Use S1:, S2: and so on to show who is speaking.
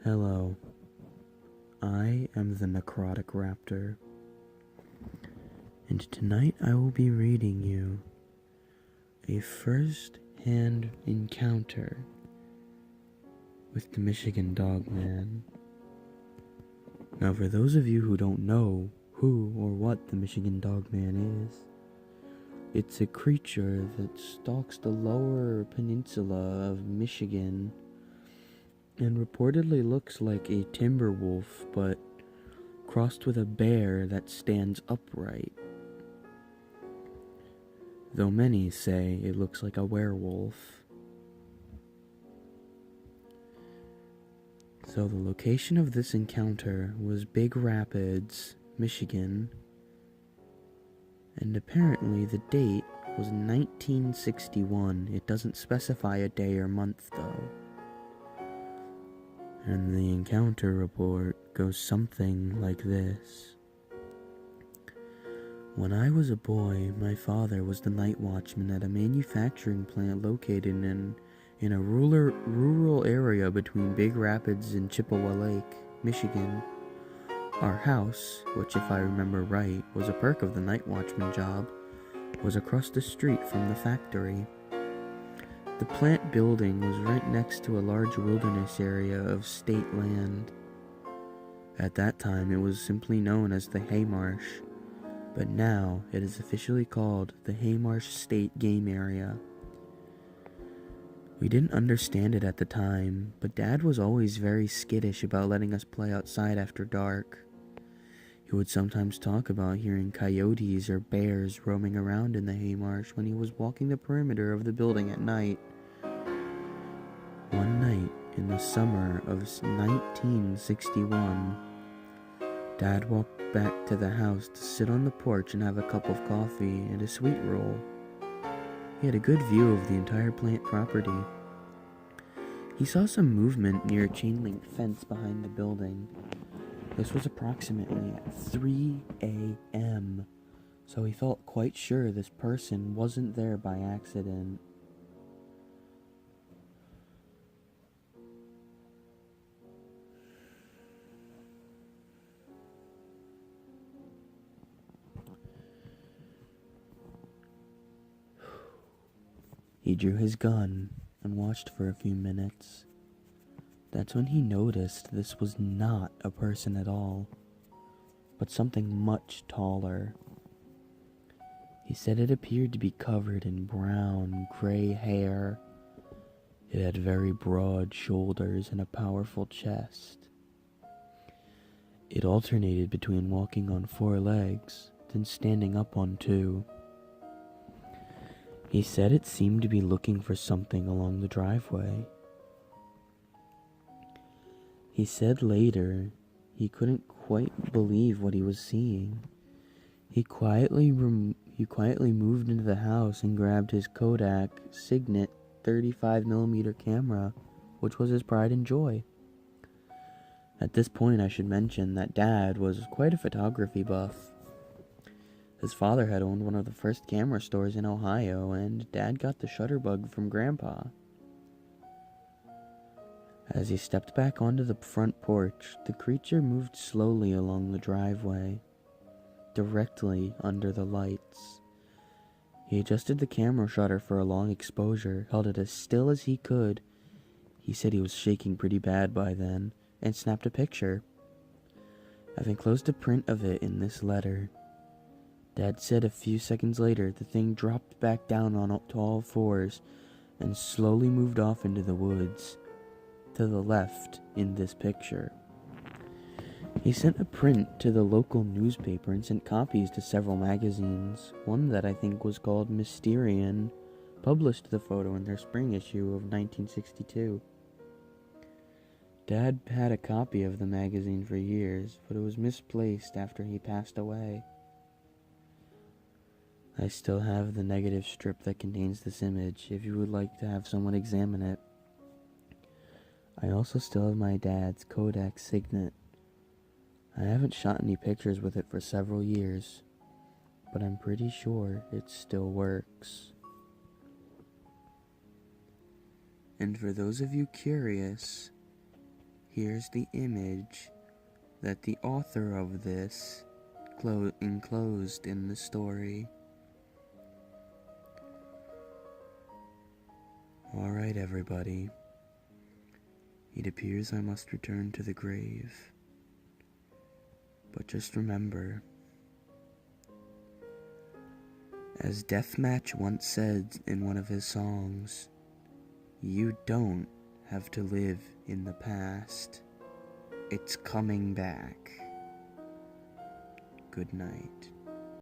S1: Hello, I am the Necrotic Raptor, and tonight I will be reading you a first-hand encounter with the Michigan Dogman. Now, for those of you who don't know who or what the Michigan Dogman is, it's a creature that stalks the lower peninsula of Michigan and reportedly looks like a timber wolf, but crossed with a bear that stands upright. Though many say it looks like a werewolf. So the location of this encounter was Big Rapids, Michigan, and apparently the date was 1961. It doesn't specify a day or month though. And the encounter report goes something like this. When I was a boy, my father was the night watchman at a manufacturing plant located in a rural area between Big Rapids and Chippewa Lake, Michigan. Our house, which if I remember right was a perk of the night watchman job, was across the street from the factory. The plant building was right next to a large wilderness area of state land. At that time, it was simply known as the Haymarsh, but now it is officially called the Haymarsh State Game Area. We didn't understand it at the time, but Dad was always very skittish about letting us play outside after dark. He would sometimes talk about hearing coyotes or bears roaming around in the Haymarsh when he was walking the perimeter of the building at night. One night in the summer of 1961, Dad walked back to the house to sit on the porch and have a cup of coffee and a sweet roll. He had a good view of the entire plant property. He saw some movement near a chain link fence behind the building. This was approximately at 3 a.m., so he felt quite sure this person wasn't there by accident. He drew his gun and watched for a few minutes. That's when he noticed this was not a person at all, but something much taller. He said it appeared to be covered in brown, gray hair. It had very broad shoulders and a powerful chest. It alternated between walking on 4 legs, then standing up on 2. He said it seemed to be looking for something along the driveway. He said later he couldn't quite believe what he was seeing. He quietly moved into the house and grabbed his Kodak Signet 35mm camera, which was his pride and joy. At this point, I should mention that Dad was quite a photography buff. His father had owned one of the first camera stores in Ohio, and Dad got the shutter bug from Grandpa. As he stepped back onto the front porch, the creature moved slowly along the driveway, directly under the lights. He adjusted the camera shutter for a long exposure, held it as still as he could. He said he was shaking pretty bad by then, and snapped a picture. I've enclosed a print of it in this letter. Dad said a few seconds later the thing dropped back down on to all 4s and slowly moved off into the woods, to the left in this picture. He sent a print to the local newspaper and sent copies to several magazines. One that I think was called Mysterian published the photo in their spring issue of 1962. Dad had a copy of the magazine for years, but it was misplaced after he passed away. I still have the negative strip that contains this image if you would like to have someone examine it. I also still have my dad's Kodak Signet. I haven't shot any pictures with it for several years, but I'm pretty sure it still works. And for those of you curious, here's the image that the author of this enclosed in the story. Alright, everybody. It appears I must return to the grave. But just remember, as Defmatch once said in one of his songs, you don't have to live in the past. It's coming back. Good night.